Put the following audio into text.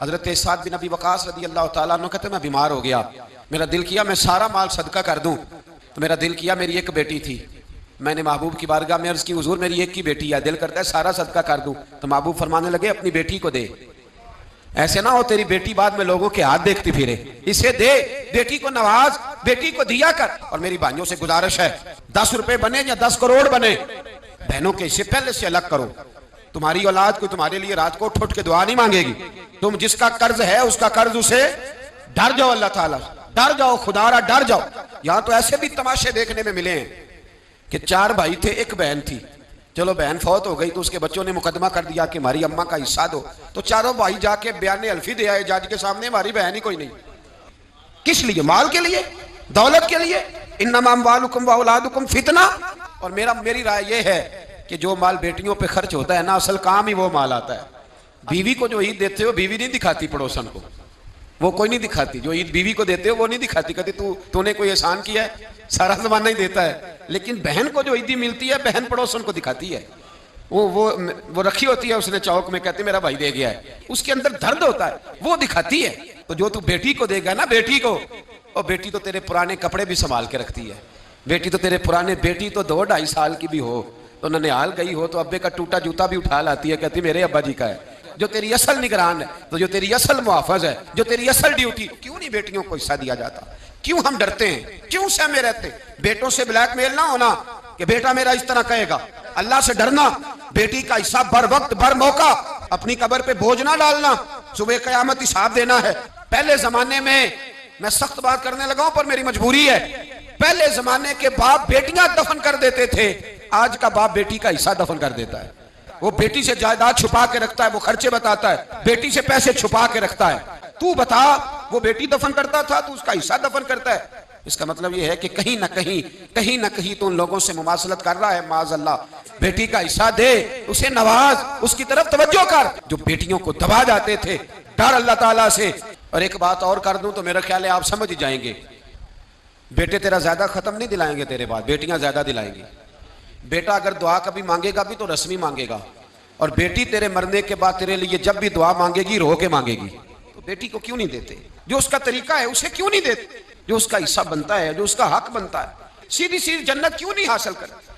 حضرت سعد بن ابی وقاص رضی اللہ تعالیٰ عنہ کہتے ہیں میں بیمار ہو گیا، میرا دل کیا میں سارا مال صدقہ کر دوں، تو میرا دل کیا میری ایک بیٹی تھی، میں نے محبوب کی بارگاہ میں عرض کی حضور میری ایک کی بیٹی ہے، دل کرتا ہے سارا صدقہ کر دوں، تو محبوب فرمانے لگے اپنی بیٹی کو دے، ایسے نہ ہو تیری بیٹی بعد میں لوگوں کے ہاتھ دیکھتی پھرے، اسے دے، بیٹی کو نواز، بیٹی کو دیا کر۔ اور میری بھائیوں سے گزارش ہے 10 روپے بنے یا 10 کروڑ بنے، بہنوں کے حصے پہلے سے الگ کرو۔ تمہاری اولاد کو تمہارے لیے رات کو اٹھ کے دعا نہیں مانگے گی، تم جس کا قرض ہے اس کا قرض اسے ڈر جاؤ، اللہ تعالیٰ ڈر جاؤ، خدا را ڈر جاؤ۔ یہاں تو ایسے بھی تماشے دیکھنے میں ملے ہیں کہ 4 بھائی تھے، ایک بہن تھی، چلو بہن فوت ہو گئی تو اس کے بچوں نے مقدمہ کر دیا کہ ہماری اماں کا حصہ دو، تو چاروں بھائی جا کے بیان الفی دے آئے جج کے سامنے، ہماری بہن ہی کوئی نہیں۔ کس لیے؟ مال کے لیے، دولت کے لیے۔ انما اموالکم واولادکم فتنہ۔ اور میری رائے یہ ہے کہ جو مال بیٹیوں پہ خرچ ہوتا ہے نا، اصل کام ہی وہ مال آتا ہے۔ بیوی کو جو عید دیتے ہو، بیوی نہیں دکھاتی پڑوسن کو، وہ کوئی نہیں دکھاتی، جو عید بیوی کو دیتے ہو وہ نہیں دکھاتی، کہتی تو نے کوئی احسان کیا ہے، سارا زمانہ ہی دیتا ہے۔ لیکن بہن کو جو عیدی ملتی ہے، بہن پڑوسن کو دکھاتی ہے، وہ رکھی ہوتی ہے اس نے چوک میں، کہتے میرا بھائی دے گیا ہے، اس کے اندر درد ہوتا ہے، وہ دکھاتی ہے۔ تو جو تو بیٹی کو دے گا نا، بیٹی کو، اور بیٹی تو تیرے پرانے کپڑے بھی سنبھال کے رکھتی ہے، بیٹی تو تیرے پرانے، بیٹی تو 2-2.5 سال کی بھی ہو تو ننیال گئی ہو تو ابے کا ٹوٹا جوتا بھی اٹھا لاتی ہے، کہتی میرے ابا جی کا ہے۔ جو تیری اصل نگران ہے، تو جو تیری اصل محافظ ہے، جو تیری اصل ڈیوٹی، کیوں نہیں بیٹیوں کو حصہ دیا جاتا؟ کیوں ہم ڈرتے ہیں؟ کیوں سہمے رہتے ہیں؟ بیٹوں سے بلیک میل نہ ہونا کہ بیٹا میرا اس طرح کہے گا، اللہ سے ڈرنا، بیٹی کا حصہ بر وقت بر موقع، اپنی قبر پہ بوجھ نہ ڈالنا، صبح قیامت حساب دینا ہے۔ پہلے زمانے میں سخت بات کرنے لگا ہوں پر میری مجبوری ہے، پہلے زمانے کے باپ بیٹیاں دفن کر دیتے تھے، آج کا باپ بیٹی کا حصہ دفن کر دیتا ہے۔ وہ بیٹی سے جائیداد چھپا کے رکھتا ہے، وہ خرچے بتاتا ہے، بیٹی سے پیسے چھپا کے رکھتا ہے۔ تو بتا، وہ بیٹی دفن کرتا تھا تو اس کا حصہ دفن کرتا ہے۔ اس کا مطلب یہ ہے کہ کہیں نہ کہیں تو ان لوگوں سے مماثلت کر رہا ہے، معاذ اللہ۔ بیٹی کا حصہ دے، اسے نواز، اس کی طرف توجہ کر۔ جو بیٹیوں کو دبا جاتے تھے، ڈر اللہ تعالیٰ سے۔ اور ایک بات اور کر دوں تو میرا خیال ہے آپ سمجھ جائیں گے، بیٹے تیرا زیادہ ختم نہیں دلائیں گے تیرے بعد، بیٹیاں زیادہ دلائیں گی۔ بیٹا اگر دعا کبھی مانگے گا بھی تو رسمی مانگے گا، اور بیٹی تیرے مرنے کے بعد تیرے لیے جب بھی دعا مانگے گی رو کے مانگے گی۔ تو بیٹی کو کیوں نہیں دیتے؟ جو اس کا طریقہ ہے اسے کیوں نہیں دیتے؟ جو اس کا حصہ بنتا ہے، جو اس کا حق بنتا ہے، سیدھی جنت کیوں نہیں حاصل کرتے؟